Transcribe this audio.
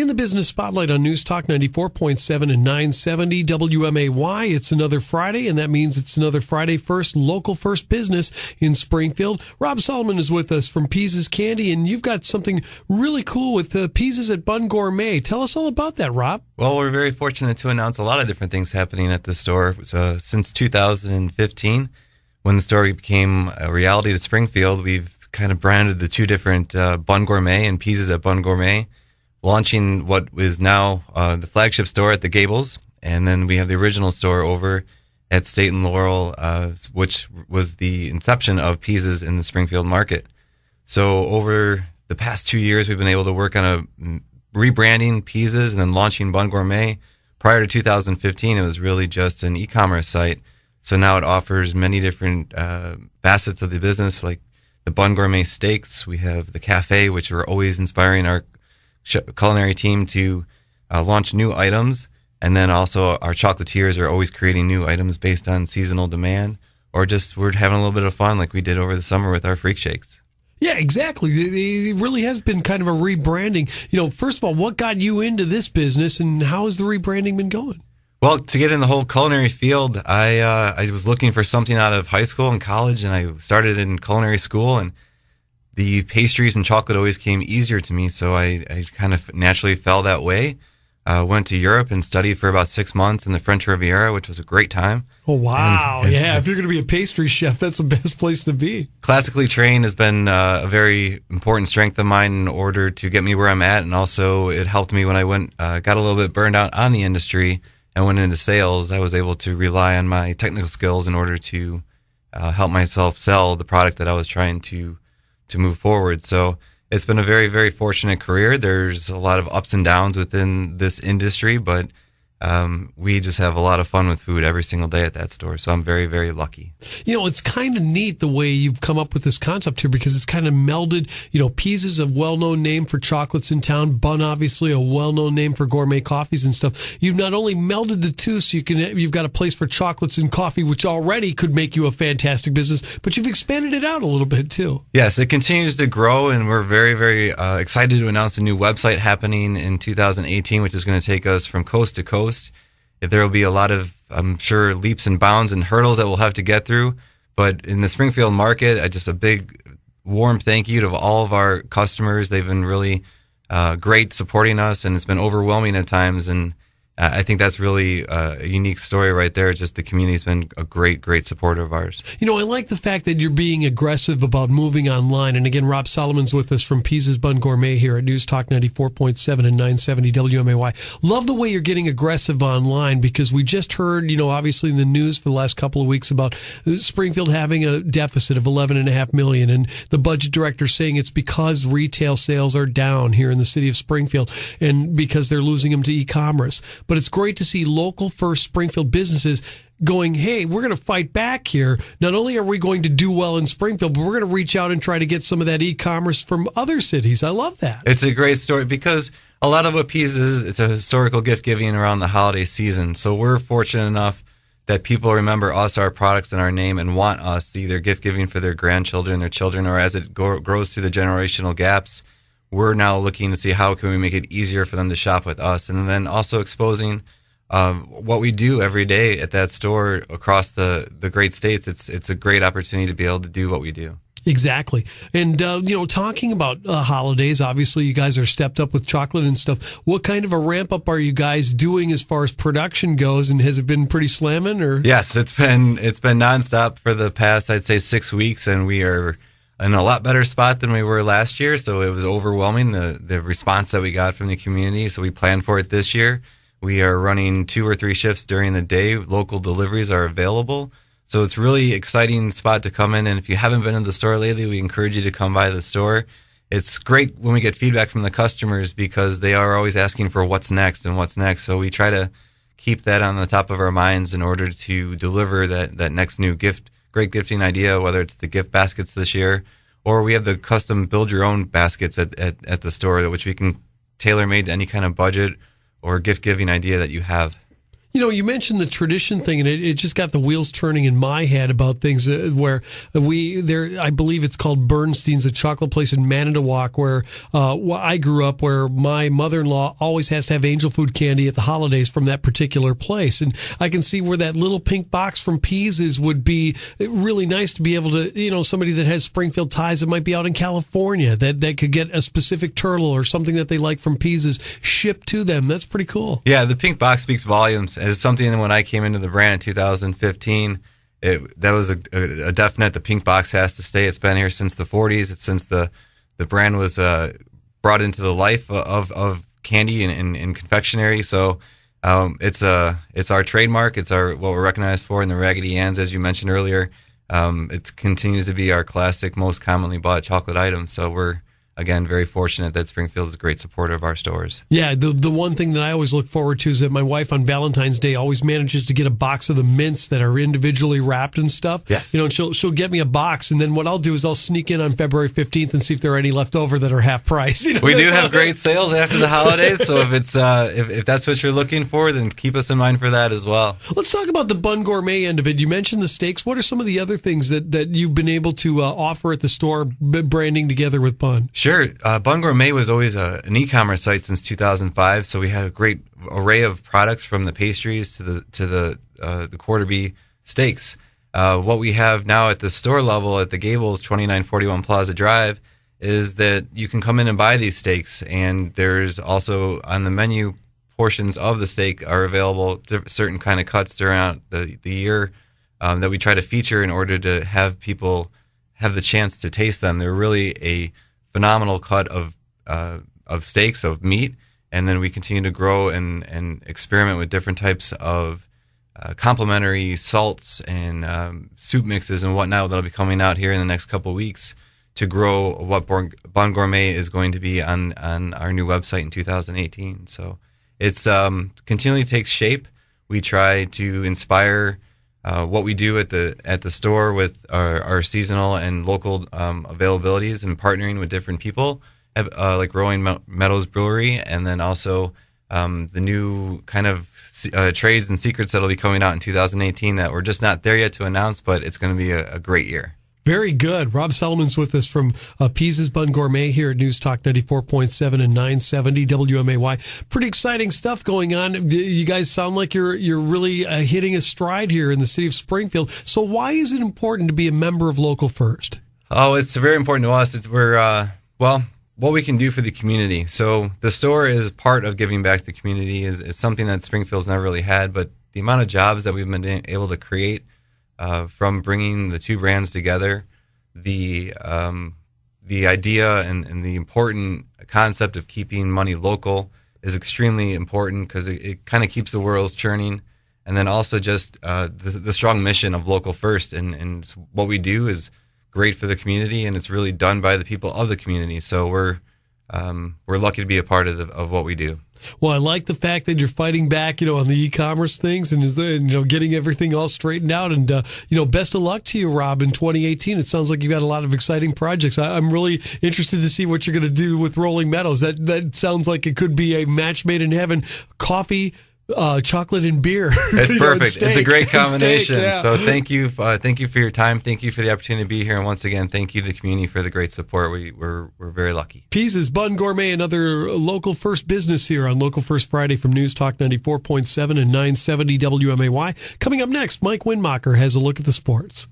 In the Business Spotlight on News Talk 94.7 and 970 WMAY. It's another Friday, and that means it's another Friday First, local first business in Springfield. Rob Solomon is with us from Pease's Candy, and you've got something really cool with Pease's at Bunn Gourmet. Tell us all about that, Rob. Well, we're very fortunate to announce a lot of different things happening at the store. Since 2015, when the store became a reality to Springfield, we've kind of branded the two different Bunn Gourmet and Pease's at Bunn Gourmet, launching what is now the flagship store at the Gables, and then we have the original store over at State and Laurel, which was the inception of Pease's in the Springfield market. So over the past 2 years, we've been able to work on a rebranding Pease's and then launching Bunn Gourmet. Prior to 2015, it was really just an e-commerce site. So now it offers many different facets of the business, like the Bunn Gourmet steaks. We have the cafe, which we're always inspiring our culinary team to launch new items, and then also our chocolatiers are always creating new items based on seasonal demand, or just we're having a little bit of fun like we did over the summer with our freak shakes. Yeah, exactly. It really has been kind of a rebranding. First of all, what got you into this business, and how has the rebranding been going? Well, to get in the whole culinary field, I was looking for something out of high school and college, and I started in culinary school, and the pastries and chocolate always came easier to me, so I kind of naturally fell that way. Went to Europe and studied for about 6 months in the French Riviera, which was a great time. Oh, wow. Yeah, if you're going to be a pastry chef, that's the best place to be. Classically trained has been a very important strength of mine in order to get me where I'm at, and also it helped me when I got a little bit burned out on the industry and went into sales. I was able to rely on my technical skills in order to help myself sell the product that I was trying to move forward. So it's been a very, very fortunate career. There's a lot of ups and downs within this industry, but we just have a lot of fun with food every single day at that store. So I'm very, very lucky. It's kind of neat the way you've come up with this concept here, because it's kind of melded. Pease's a well-known name for chocolates in town. Bunn, obviously, a well-known name for gourmet coffees and stuff. You've not only melded the two, so you've got a place for chocolates and coffee, which already could make you a fantastic business, but you've expanded it out a little bit too. Yes, it continues to grow, and we're very, very excited to announce a new website happening in 2018, which is going to take us from coast to coast. There will be a lot of, I'm sure, leaps and bounds and hurdles that we'll have to get through. But in the Springfield market, just a big, warm thank you to all of our customers. They've been really great supporting us, and it's been overwhelming at times. And I think that's really a unique story right there. Just the community's been a great, great supporter of ours. I like the fact that you're being aggressive about moving online. And again, Rob Solomon's with us from Pease's Bunn Gourmet here at News Talk 94.7 and 970 WMAY. Love the way you're getting aggressive online, because we just heard, obviously in the news for the last couple of weeks about Springfield having a deficit of $11.5 million, and the budget director saying it's because retail sales are down here in the city of Springfield and because they're losing them to e-commerce. But it's great to see local first Springfield businesses going, hey, we're going to fight back here. Not only are we going to do well in Springfield, but we're going to reach out and try to get some of that e-commerce from other cities. I love that. It's a great story, because a lot of what Pease is, it's a historical gift giving around the holiday season. So we're fortunate enough that people remember us, our products, and our name, and want us to either gift giving for their grandchildren, their children, or as it grows through the generational gaps, we're now looking to see how can we make it easier for them to shop with us, and then also exposing what we do every day at that store across the great states. It's a great opportunity to be able to do what we do. Exactly. And, talking about holidays, obviously you guys are stepped up with chocolate and stuff. What kind of a ramp up are you guys doing as far as production goes? And has it been pretty slamming? Or? Yes, it's been nonstop for the past, I'd say, 6 weeks, and we are in a lot better spot than we were last year. So it was overwhelming, the response that we got from the community. So we planned for it this year. We are running 2 or 3 shifts during the day. Local deliveries are available. So it's really exciting spot to come in. And if you haven't been in the store lately, we encourage you to come by the store. It's great when we get feedback from the customers, because they are always asking for what's next and what's next. So we try to keep that on the top of our minds in order to deliver that next new great gifting idea, whether it's the gift baskets this year, or we have the custom build your own baskets at the store, which we can tailor made to any kind of budget or gift giving idea that you have. You know, you mentioned the tradition thing, and it just got the wheels turning in my head about things where I believe it's called Bernstein's, a chocolate place in Manitowoc, where I grew up, where my mother-in-law always has to have angel food candy at the holidays from that particular place. And I can see where that little pink box from Pease's would be really nice to be able to, you know, somebody that has Springfield ties that might be out in California that could get a specific turtle or something that they like from Pease's shipped to them. That's pretty cool. Yeah, the pink box speaks volumes. It's something that when I came into the brand in 2015, that was a definite. The pink box has to stay. It's been here since the 40s. It's since the brand was brought into the life of candy and confectionery. So it's our trademark. It's what we're recognized for in the Raggedy Ann's, as you mentioned earlier. It continues to be our classic, most commonly bought chocolate item. So we're, again, very fortunate that Springfield is a great supporter of our stores. Yeah, the one thing that I always look forward to is that my wife on Valentine's Day always manages to get a box of the mints that are individually wrapped and stuff. Yes. You know, and she'll get me a box, and then what I'll do is I'll sneak in on February 15th and see if there are any left over that are half price. You know, we do have great sales after the holidays, so if it's if that's what you're looking for, then keep us in mind for that as well. Let's talk about the Bunn Gourmet end of it. You mentioned the steaks. What are some of the other things that you've been able to offer at the store, branding together with Bunn? Sure. Bunn Gourmet was always an e-commerce site since 2005, so we had a great array of products from the pastries to the quarter bee steaks. What we have now at the store level at the Gables 2941 Plaza Drive is that you can come in and buy these steaks, and there's also on the menu portions of the steak are available, certain kind of cuts throughout the year that we try to feature in order to have people have the chance to taste them. They're really a phenomenal cut of steaks, of meat, and then we continue to grow and experiment with different types of complementary salts and soup mixes and whatnot that'll be coming out here in the next couple of weeks to grow what Bunn Gourmet is going to be on our new website in 2018. So it's continually takes shape. We try to inspire what we do at the store with our seasonal and local availabilities and partnering with different people, like Rolling Meadows Brewery, and then also the new kind of trades and secrets that'll be coming out in 2018 that we're just not there yet to announce, but it's going to be a great year. Very good. Rob Solomon's with us from Pease's Bunn Gourmet here at News Talk 94.7 and 970 WMAY. Pretty exciting stuff going on. You guys sound like you're really hitting a stride here in the city of Springfield. So why is it important to be a member of Local First? Oh, it's very important to us. What we can do for the community. So the store is part of giving back to the community. Is something that Springfield's never really had, but the amount of jobs that we've been able to create from bringing the two brands together, the idea and the important concept of keeping money local is extremely important because it kind of keeps the wheels churning. And then also just the strong mission of Local First and what we do is great for the community, and it's really done by the people of the community. So we're lucky to be a part of what we do. Well, I like the fact that you're fighting back, on the e-commerce things and getting everything all straightened out. And, best of luck to you, Rob, in 2018. It sounds like you've got a lot of exciting projects. I'm really interested to see what you're going to do with Rolling Meadows. That sounds like it could be a match made in heaven. Coffee, chocolate, and beer. It's perfect. It's a great combination. Steak, yeah. So thank you for your time. Thank you for the opportunity to be here. And once again, thank you to the community for the great support. We're very lucky. Pease's Bunn Gourmet, another Local First business here on Local First Friday from News Talk 94.7 and 970 WMAY. Coming up next, Mike Winmacher has a look at the sports.